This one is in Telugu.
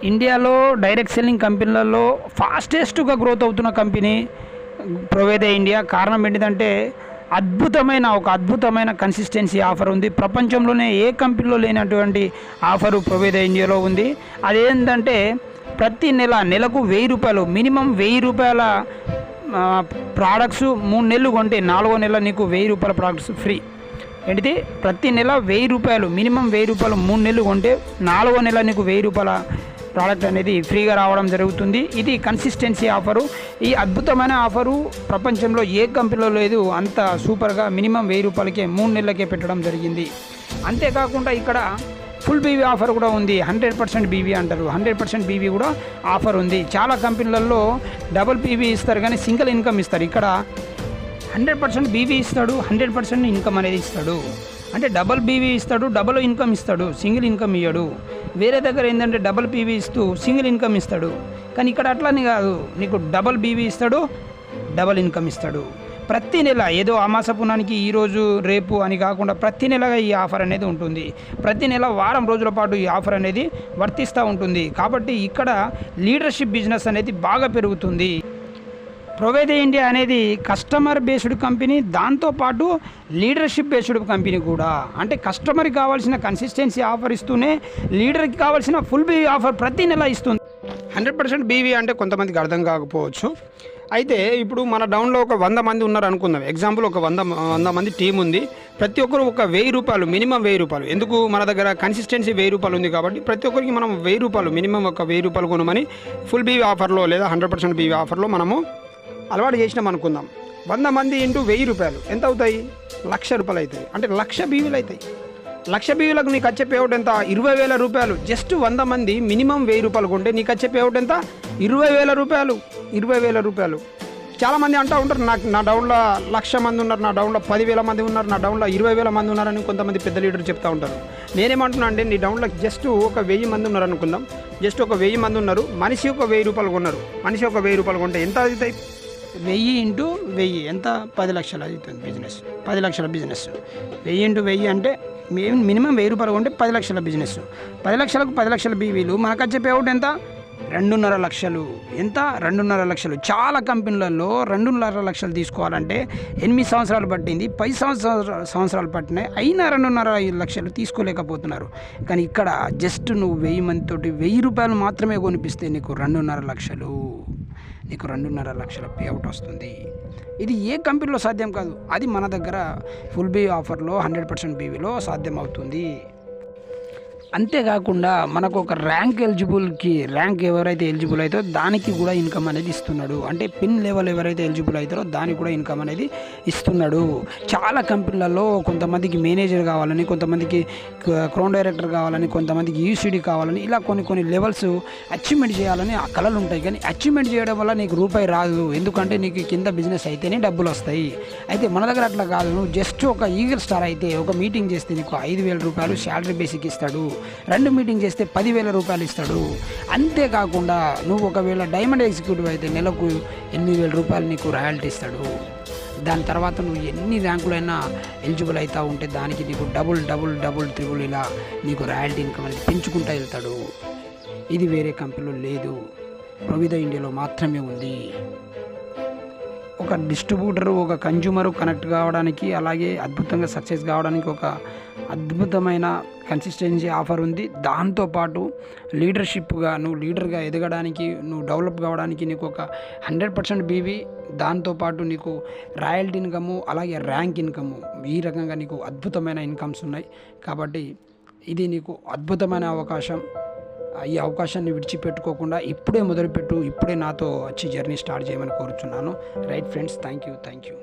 ఇండియాలో డైరెక్ట్ సెల్లింగ్ కంపెనీలలో ఫాస్టెస్ట్గా గ్రోత్ అవుతున్న కంపెనీ ప్రొవేదే ఇండియా. కారణం ఏంటిదంటే అద్భుతమైన కన్సిస్టెన్సీ ఆఫర్ ఉంది. ప్రపంచంలోనే ఏ కంపెనీలో లేనటువంటి ఆఫరు ప్రొవేదే ఇండియాలో ఉంది. అదేంటంటే ప్రతి నెలకు 1000 రూపాయలు, మినిమం 1000 రూపాయల ప్రోడక్ట్స్ 3 నెలలు కొంటే 4వ నెల నీకు 1000 రూపాయల ప్రోడక్ట్స్ ఫ్రీ. ఏంటిది? ప్రతి నెల 1000 రూపాయలు, మినిమం 1000 రూపాయలు 3 నెలలు కొంటే 4వ నెల నీకు 1000 రూపాయల ప్రోడక్ట్ అనేది ఫ్రీగా రావడం జరుగుతుంది. ఇది కన్సిస్టెన్సీ ఆఫరు. ఈ అద్భుతమైన ఆఫరు ప్రపంచంలో ఏ కంపెనీలో లేదు. అంత సూపర్గా మినిమం 1000 రూపాయలకే 3 నెలలకే పెట్టడం జరిగింది. అంతేకాకుండా ఇక్కడ ఫుల్ బీవీ ఆఫర్ కూడా ఉంది. 100% బీవీ అంటారు. 100% బీవీ కూడా ఆఫర్ ఉంది. చాలా కంపెనీలలో డబుల్ బీవీ ఇస్తారు కానీ సింగిల్ ఇన్కమ్ ఇస్తారు. ఇక్కడ 100% బీవీ ఇస్తాడు, 100% ఇన్కమ్ అనేది ఇస్తాడు. అంటే డబల్ బీవీ ఇస్తాడు, డబల్ ఇన్కమ్ ఇస్తాడు, సింగిల్ ఇన్కమ్ ఇయ్యడు. వేరే దగ్గర ఏంటంటే డబల్ బీవీ ఇస్తూ సింగిల్ ఇన్కమ్ ఇస్తాడు. కానీ ఇక్కడ అట్లని కాదు, నీకు డబల్ బీవీ ఇస్తాడు, డబల్ ఇన్కమ్ ఇస్తాడు. ప్రతి నెల ఏదో అమాస పునానికి ఈరోజు రేపు అని కాకుండా ప్రతి నెలగా ఈ ఆఫర్ అనేది ఉంటుంది. ప్రతి నెల వారం రోజుల పాటు ఈ ఆఫర్ అనేది వర్తిస్తూ ఉంటుంది. కాబట్టి ఇక్కడ లీడర్షిప్ బిజినెస్ అనేది బాగా పెరుగుతుంది. ప్రొవేదే ఇండియా అనేది కస్టమర్ బేస్డ్ కంపెనీ, దాంతోపాటు లీడర్షిప్ బేస్డ్ కంపెనీ కూడా. అంటే కస్టమర్కి కావాల్సిన కన్సిస్టెన్సీ ఆఫర్ ఇస్తూనే లీడర్కి కావాల్సిన ఫుల్ బీవీ ఆఫర్ ప్రతి నెల ఇస్తుంది. 100% బీవీ అంటే కొంతమందికి అర్థం కాకపోవచ్చు. అయితే ఇప్పుడు మన డౌన్లో ఒక 100 మంది ఉన్నారు అనుకుందాం. ఎగ్జాంపుల్ ఒక 100 మంది టీం ఉంది. ప్రతి ఒక్కరు ఒక 1000 రూపాయలు, మినిమం 1000 రూపాయలు. ఎందుకు? మన దగ్గర కన్సిస్టెన్సీ 1000 రూపాయలు ఉంది కాబట్టి ప్రతి ఒక్కరికి మనం 1000 రూపాయలు, మినిమం ఒక 1000 రూపాయలు కొనమని ఫుల్ బీవీ ఆఫర్లో లేదా 100% బీవీ ఆఫర్లో మనము అలవాటు చేసినాం అనుకుందాం. 100 మంది ఇంటూ 1000 రూపాయలు ఎంత అవుతాయి? 1,00,000 రూపాయలు అవుతాయి. అంటే 1,00,000 బీవీలు అవుతాయి. 1,00,000 బీవీలకు నీకు వచ్చే పేఅవుట్ ఎంత? 20,000 రూపాయలు. జస్ట్ 100 మంది మినిమం 1000 రూపాయలు కొంటే నీకు వచ్చే పేఅవుట్ ఎంత? 20,000 రూపాయలు. 20,000 రూపాయలు. చాలామంది అంటూ ఉంటారు, నా డౌన్లో 1,00,000 మంది ఉన్నారు, నా డౌన్లో 10,000 మంది ఉన్నారు, నా డౌన్లో 20,000 మంది ఉన్నారని కొంతమంది పెద్ద లీడర్ చెప్తూ ఉంటారు. నేనేమంటున్నా అంటే నీ డౌన్లో జస్ట్ ఒక 1000 మంది ఉన్నారు అనుకుందాం. జస్ట్ ఒక 1000 మంది ఉన్నారు, మనిషి ఒక 1000 రూపాయలు కొన్నారు. మనిషి ఒక 1000 రూపాయలు కొంటే ఎంత అవుతాయి? 1000 ఇంటూ 1000 ఎంత? 10 లక్షలు అవుతుంది బిజినెస్. 10 లక్షల బిజినెస్. 1000 ఇంటూ 1000 అంటే మినిమం 1000 రూపాయలు కొంటే 10 లక్షల బిజినెస్. 10 లక్షలకు 10 లక్షల బీవీలు. మనకు వచ్చే పేఅవుట్ ఎంత? 2.5 లక్షలు. ఎంత? 2.5 లక్షలు. చాలా కంపెనీలలో 2.5 లక్షలు తీసుకోవాలంటే 8 సంవత్సరాలు పట్టింది, 10 సంవత్సరాలు పట్టినాయి, అయినా 2.5 లక్షలు తీసుకోలేకపోతున్నారు. కానీ ఇక్కడ జస్ట్ నువ్వు 1000 మందితోటి 1000 రూపాయలు మాత్రమే కొనిపిస్తే నీకు 2.5 లక్షలు, నీకు 2.5 లక్షల పేఅవుట్ వస్తుంది. ఇది ఏ కంపెనీలో సాధ్యం కాదు. అది మన దగ్గర ఫుల్ బీవీ ఆఫర్లో 100% బీవీలో సాధ్యం అవుతుంది. అంతేకాకుండా మనకు ఒక ర్యాంక్ ఎవరైతే ఎలిజిబుల్ అవుతారో దానికి కూడా ఇన్కమ్ అనేది ఇస్తున్నాడు. అంటే పిన్ లెవెల్ ఎవరైతే ఎలిజిబుల్ అవుతారో దానికి కూడా ఇన్కమ్ అనేది ఇస్తున్నాడు. చాలా కంపెనీలలో కొంతమందికి మేనేజర్ కావాలని, కొంతమందికి క్రౌన్ డైరెక్టర్ కావాలని, కొంతమందికి యూసీడీ కావాలని, ఇలా కొన్ని లెవెల్స్ అచీవ్మెంట్ చేయాలని ఆ కళలు ఉంటాయి. కానీ అచీవ్మెంట్ చేయడం వల్ల నీకు రూపాయి రాదు. ఎందుకంటే నీకు కింద బిజినెస్ అయితేనే డబ్బులు వస్తాయి. అయితే మన దగ్గర అట్లా కాదు. నువ్వు జస్ట్ ఒక ఈగల్ స్టార్ అయితే ఒక మీటింగ్ చేస్తే నీకు 5,000 రూపాయలు శాలరీ బేసిక్ ఇస్తాడు. 2 మీటింగ్ చేస్తే 10,000 రూపాయలు ఇస్తాడు. అంతేకాకుండా నువ్వు ఒకవేళ డైమండ్ ఎగ్జిక్యూటివ్ అయితే నెలకు 8,000 రూపాయలు నీకు రాయల్టీ ఇస్తాడు. దాని తర్వాత నువ్వు ఎన్ని ర్యాంకులైనా ఎలిజిబుల్ అవుతా ఉంటే దానికి నీకు డబుల్ త్రిబుల్ ఇలా నీకు రాయల్టీ ఇన్కమ్ అనేది పెంచుకుంటూ వెళ్తాడు. ఇది వేరే కంపెనీలో లేదు, ప్రొవేదే ఇండియాలో మాత్రమే ఉంది. ఒక డిస్ట్రిబ్యూటరు, ఒక కన్జ్యూమరు కనెక్ట్ కావడానికి, అలాగే అద్భుతంగా సక్సెస్ కావడానికి ఒక అద్భుతమైన కన్సిస్టెన్సీ ఆఫర్ ఉంది. దాంతోపాటు లీడర్షిప్గా నువ్వు లీడర్గా ఎదగడానికి, నువ్వు డెవలప్ కావడానికి నీకు ఒక 100% బీవీ, దాంతోపాటు నీకు రాయల్టీ ఇన్కము, అలాగే ర్యాంక్ ఇన్కము, ఈ రకంగా నీకు అద్భుతమైన ఇన్కమ్స్ ఉన్నాయి. కాబట్టి ఇది నీకు అద్భుతమైన అవకాశం. ఈ అవకాశాన్ని విడిచిపెట్టుకోకుండా ఇప్పుడే మొదలుపెట్టు, ఇప్పుడే నాతో వచ్చి జర్నీ స్టార్ట్ చేయమని కోరుచున్నాను. Right friends, thank you.